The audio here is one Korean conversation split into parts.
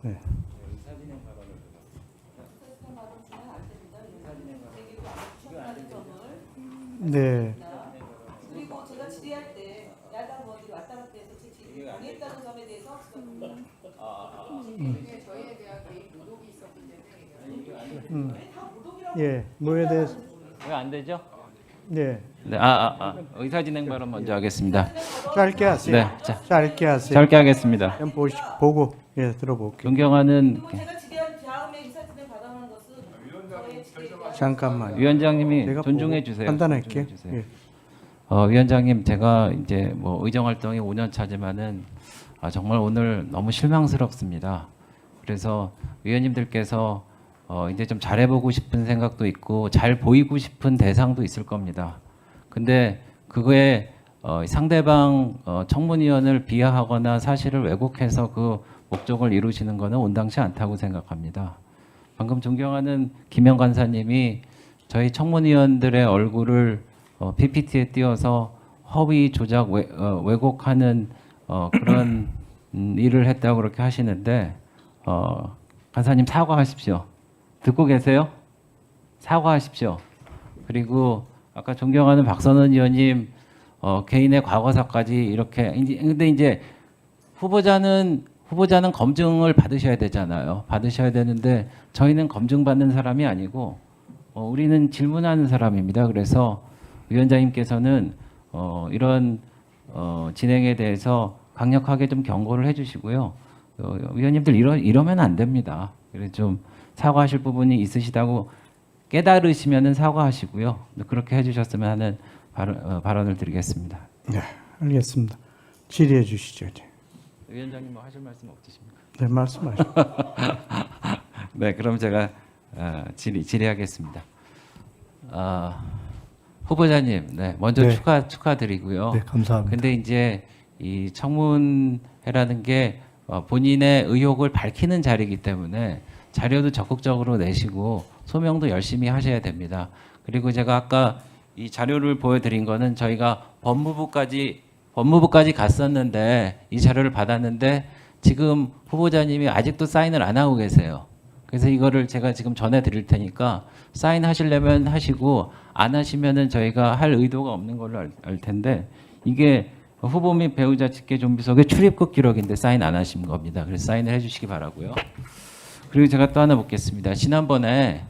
네. 네. 그리고 제가 질의할 때 야당 의원들이 왔다 갔다 해서 제 질의를 방해했다는 점에 대해서 저희에 대한 개인 모독이 있었기 때문에 다 모독이라고 예. 뭐에 대해서 왜 안 되죠? 네. 네, 의사진행 발언 먼저 하겠습니다. 짧게 하세요. 네, 자, 짧게 하세요. 짧게 하겠습니다. 그냥 보고 예 들어볼게요. 존경하는 그리고 제가 질의한 다음에 의사진행 받아가는 것은 저의 질의에 대한 잠깐만. 위원장님이 제가 존중해 보고 주세요. 판단할게요. 존중해 주세요. 예. 위원장님, 제가 이제 뭐 의정 활동이 5년 차지만은 정말 오늘 너무 실망스럽습니다. 그래서 위원님들께서 이제 좀 잘해보고 싶은 생각도 있고 잘 보이고 싶은 대상도 있을 겁니다. 근데 그거에 상대방 청문위원을 비하하거나 사실을 왜곡해서 그 목적을 이루시는 것은 온당치 않다고 생각합니다. 방금 존경하는 김영 간사님이 저희 청문위원들의 얼굴을 PPT에 띄워서 허위 조작 왜곡하는 그런 일을 했다고 그렇게 하시는데 간사님 사과하십시오. 듣고 계세요? 사과하십시오. 그리고 아까 존경하는 박선원 의원님 개인의 과거사까지 이렇게 근데 이제 후보자는 검증을 받으셔야 되잖아요. 받으셔야 되는데 저희는 검증받는 사람이 아니고 우리는 질문하는 사람입니다. 그래서 위원장님께서는 이런 진행에 대해서 강력하게 좀 경고를 해주시고요. 위원님들 이러면 안 됩니다. 그래서 좀 사과하실 부분이 있으시다고 깨달으시면은 사과하시고요. 그렇게 해주셨으면 하는 발언을 드리겠습니다. 네. 알겠습니다. 질의해 주시죠. 이제. 위원장님 뭐 하실 말씀 없으십니까? 네, 말씀하시죠. 네, 그럼 제가 질의하겠습니다. 후보자님, 네, 먼저 네. 축하드리고요. 네, 감사합니다. 근데 이제 이 청문회라는 게 본인의 의혹을 밝히는 자리이기 때문에 자료도 적극적으로 내시고 소명도 열심히 하셔야 됩니다. 그리고 제가 아까 이 자료를 보여드린 거는 저희가 법무부까지 갔었는데 이 자료를 받았는데 지금 후보자님이 아직도 사인을 안 하고 계세요. 그래서 이거를 제가 지금 전해드릴 테니까 사인하시려면 하시고 안 하시면은 저희가 할 의도가 없는 걸로 알 텐데 이게 후보 및 배우자 직계 좀비속의 출입국 기록인데 사인 안 하신 겁니다. 그래서 사인을 해주시기 바라고요. 그리고 제가 또 하나 묻겠습니다. 지난번에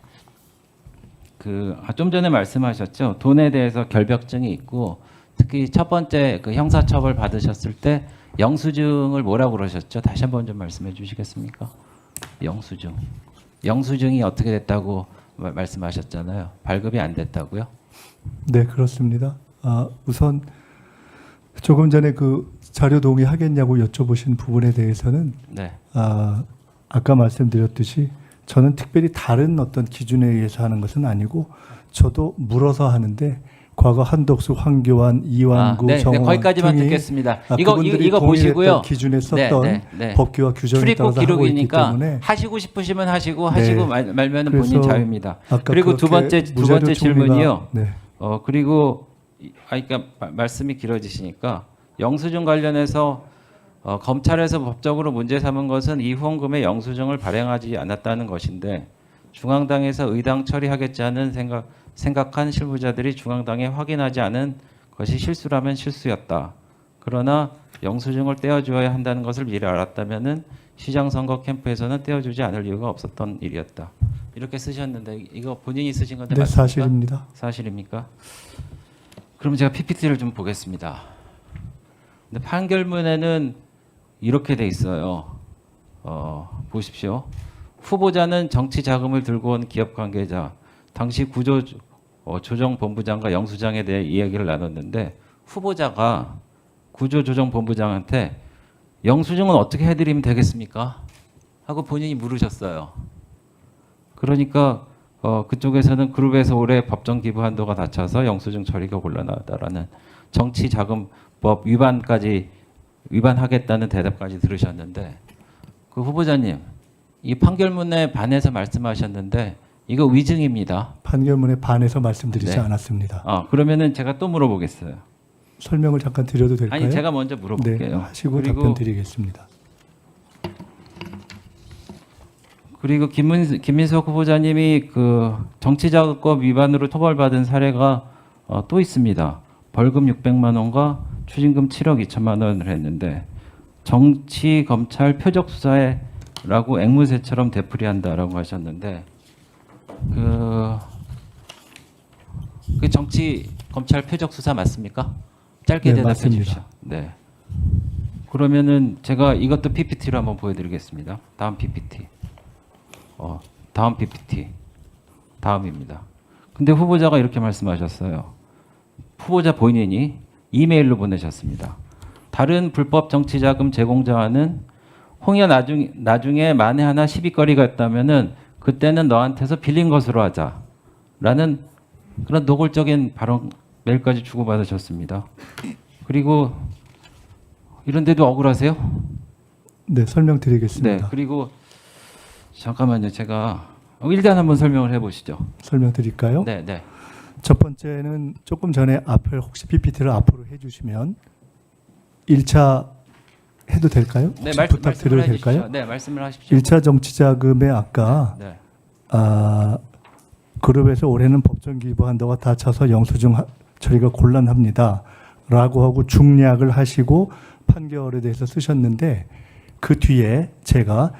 좀 전에 말씀하셨죠. 돈에 대해서 결벽증이 있고 특히 첫 번째 그 형사처벌 받으셨을 때 영수증을 뭐라고 그러셨죠? 다시 한번 좀 말씀해 주시겠습니까? 영수증이 어떻게 됐다고 말씀하셨잖아요. 발급이 안 됐다고요? 네, 그렇습니다. 우선 조금 전에 그 자료 동의하겠냐고 여쭤보신 부분에 대해서는 네. 아까 말씀드렸듯이 저는 특별히 다른 어떤 기준에 의해서 하는 것은 아니고 저도 물어서 하는데 과거 한덕수, 황교안, 이완구, 네, 정호원 거기까지만 등이 듣겠습니다. 그분들이 이거 동일했던 보시고요. 기준에 썼던 네. 법규와 규정에 출입국 따라서 하고 있기 기록이니까 때문에 하시고 싶으시면 하시고 네. 하시고 말면은 본인 그래서 자유입니다. 아까 그리고 두 그렇게 번째 무자료 질문이요. 네. 그리고 그러니까 말씀이 길어지시니까 영수증 관련해서 검찰에서 법적으로 문제 삼은 것은 이 후원금의 영수증을 발행하지 않았다는 것인데 중앙당에서 의당 처리하겠지 않은 생각한 실무자들이 중앙당에 확인하지 않은 것이 실수라면 실수였다. 그러나 영수증을 떼어주어야 한다는 것을 미리 알았다면은 시장 선거 캠프에서는 떼어주지 않을 이유가 없었던 일이었다. 이렇게 쓰셨는데 이거 본인이 쓰신 건데 네, 맞습니까? 사실입니다. 사실입니까? 그럼 제가 PPT를 좀 보겠습니다. 근데 판결문에는 이렇게 돼 있어요. 보십시오. 후보자는 정치 자금을 들고 온 기업 관계자, 당시 구조조정본부장과 영수장에 대해 이야기를 나눴는데 후보자가 구조조정본부장한테 영수증은 어떻게 해드리면 되겠습니까? 하고 본인이 물으셨어요. 그러니까 그쪽에서는 그룹에서 올해 법정 기부 한도가 낮춰서 영수증 처리가 곤란하다라는 정치자금법 위반하겠다는 대답까지 들으셨는데 그 후보자님 이 판결문에 반해서 말씀하셨는데 이거 위증입니다. 판결문에 반해서 말씀드리지 네. 않았습니다. 그러면은 제가 또 물어보겠어요. 설명을 잠깐 드려도 될까요? 아니 제가 먼저 네, 물어볼게요. 하시고 그리고 답변 드리겠습니다. 그리고 김민석 후보자님이 그 정치자금법 위반으로 처벌받은 사례가 또 있습니다. 벌금 600만 원과 추징금 7억 2천만 원을 했는데 정치 검찰 표적 수사에라고 앵무새처럼 되풀이한다라고 하셨는데 그 정치 검찰 표적 수사 맞습니까? 짧게 네, 대답해 맞습니다. 주십시오. 네. 그러면은 제가 이것도 PPT로 한번 보여드리겠습니다. 다음 PPT. 다음 PPT. 다음입니다. 근데 후보자가 이렇게 말씀하셨어요. 후보자 본인이 이메일로 보내셨습니다. 다른 불법 정치자금 제공자와는 홍여 나중에 만에 하나 시비거리가 있다면은 그때는 너한테서 빌린 것으로 하자라는 그런 노골적인 발언 메일까지 주고받으셨습니다. 그리고 이런데도 억울하세요? 네, 설명드리겠습니다. 네. 그리고 잠깐만요. 제가 일단 한번 설명을 해보시죠. 설명드릴까요? 네, 네. 첫 번째는 조금 전에 앞을 혹시 PPT를 앞으로 해주시면 1차 해도 될까요? 네, 혹시 말씀을 부탁드려도 해주십시오. 될까요? 네, 말씀을 하십시오. 1차 정치자금에 아까 네. 그룹에서 올해는 법정 기부 한도가 다 차서 영수증 처리가 곤란합니다. 라고 하고 중략을 하시고 판결에 대해서 쓰셨는데 그 뒤에 제가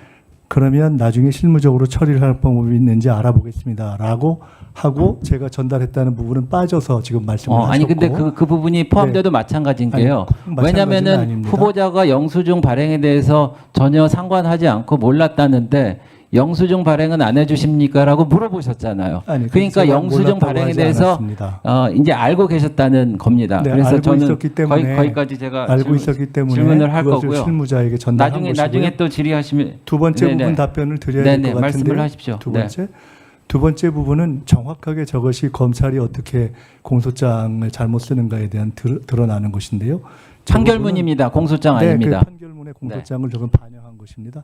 그러면 나중에 실무적으로 처리를 할 방법이 있는지 알아보겠습니다. 라고 하고 제가 전달했다는 부분은 빠져서 지금 말씀을 하셨고 아니 근데 그 부분이 포함돼도 마찬가지인 게요. 아니, 마찬가지는 왜냐면은 아닙니다. 후보자가 영수증 발행에 대해서 전혀 상관하지 않고 몰랐다는데 영수증 발행은 안 해주십니까라고 물어보셨잖아요. 아니, 그러니까 제가 영수증 몰랐다고 발행에 하지 대해서 않았습니다. 이제 알고 계셨다는 겁니다. 네, 그래서 알고 저는 있었기 때문에 거기까지 제가 알고 있었기 때문에 질문을 할 그것을 거고요. 실무자에게 전달한 것이고요. 나중에 또 질의하시면 두 번째 네네. 부분 답변을 드려야 네네, 될 것 같은데요. 말씀을 하십시오. 두 번째 부분은 정확하게 저것이 검찰이 어떻게 공소장을 잘못 쓰는가에 대한 드러나는 것인데요. 판결문입니다. 공소장 네, 아닙니다. 그 판결문의 공소장을 조금 반영한 것입니다.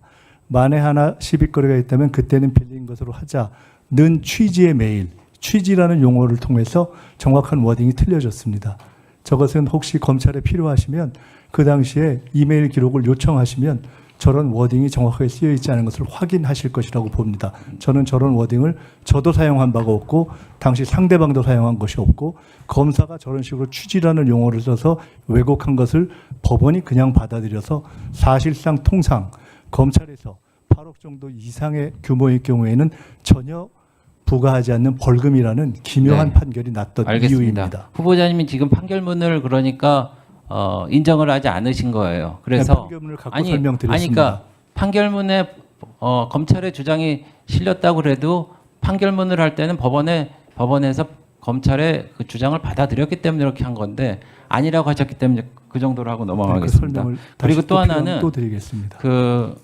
만에 하나 시비거리가 있다면 그때는 빌린 것으로 하자는 취지의 메일, 취지라는 용어를 통해서 정확한 워딩이 틀려졌습니다. 저것은 혹시 검찰에 필요하시면 그 당시에 이메일 기록을 요청하시면 저런 워딩이 정확하게 쓰여 있지 않은 것을 확인하실 것이라고 봅니다. 저는 저런 워딩을 저도 사용한 바가 없고 당시 상대방도 사용한 것이 없고 검사가 저런 식으로 취지라는 용어를 써서 왜곡한 것을 법원이 그냥 받아들여서 사실상 통상 검찰에서 8억 정도 이상의 규모의 경우에는 전혀 부과하지 않는 벌금이라는 기묘한 네. 판결이 났던 알겠습니다. 이유입니다. 후보자님이 지금 판결문을 그러니까 인정을 하지 않으신 거예요. 그래서 판결문을 갖고 설명드렸습니다. 그러니까 판결문에 검찰의 주장이 실렸다고 그래도 판결문을 할 때는 법원에서 검찰의 그 주장을 받아들였기 때문에 이렇게 한 건데 아니라고 하셨기 때문에 그 정도로 하고 넘어가겠습니다. 그리고 또 하나는 또 드리겠습니다. 그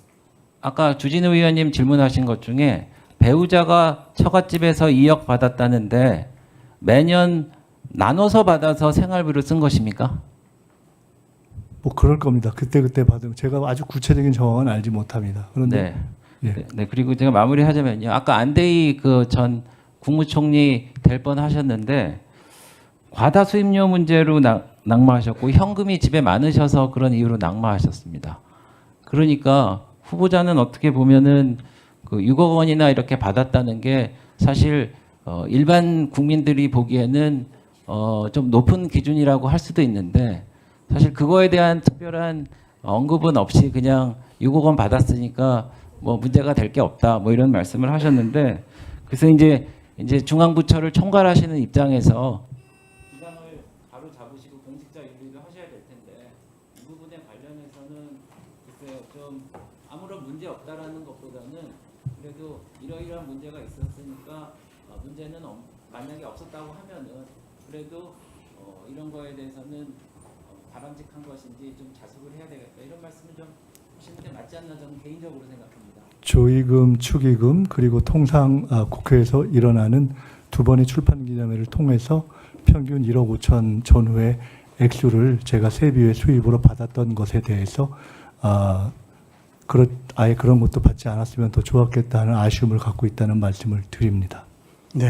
아까 주진우 의원님 질문하신 것 중에 배우자가 처갓집에서 2억 받았다는데 매년 나눠서 받아서 생활비로 쓴 것입니까? 뭐 그럴 겁니다. 그때 받은 제가 아주 구체적인 정황은 알지 못합니다. 그런데 네. 예. 네. 그리고 제가 마무리하자면요. 아까 안대희 그 전 국무총리 될 뻔하셨는데 과다 수입료 문제로 낙마하셨고 현금이 집에 많으셔서 그런 이유로 낙마하셨습니다. 그러니까 후보자는 어떻게 보면은 그 6억 원이나 이렇게 받았다는 게 사실 일반 국민들이 보기에는 좀 높은 기준이라고 할 수도 있는데 사실 그거에 대한 특별한 언급은 없이 그냥 6억 원 받았으니까 뭐 문제가 될 게 없다 뭐 이런 말씀을 하셨는데 그래서 이제 중앙부처를 총괄하시는 입장에서 기상을 바로 잡으시고 공직자 윤리도 하셔야 될 텐데 이 부분에 관련해서는 글쎄요 좀 아무런 문제 없다라는 것보다는 그래도 이러이러한 문제가 있었으니까 문제는 만약에 없었다고 하면은 그래도 이런 거에 대해서는 바람직한 것인지 좀 자숙을 해야 되겠다 이런 말씀을 좀 하시는 게 맞지 않나 저는 개인적으로 생각합니다. 조의금, 축의금 그리고 통상 국회에서 일어나는 두 번의 출판 기념회를 통해서 평균 1억 5천 전후의 액수를 제가 세비의 수입으로 받았던 것에 대해서 아예 그런 것도 받지 않았으면 더 좋았겠다는 아쉬움을 갖고 있다는 말씀을 드립니다. 네.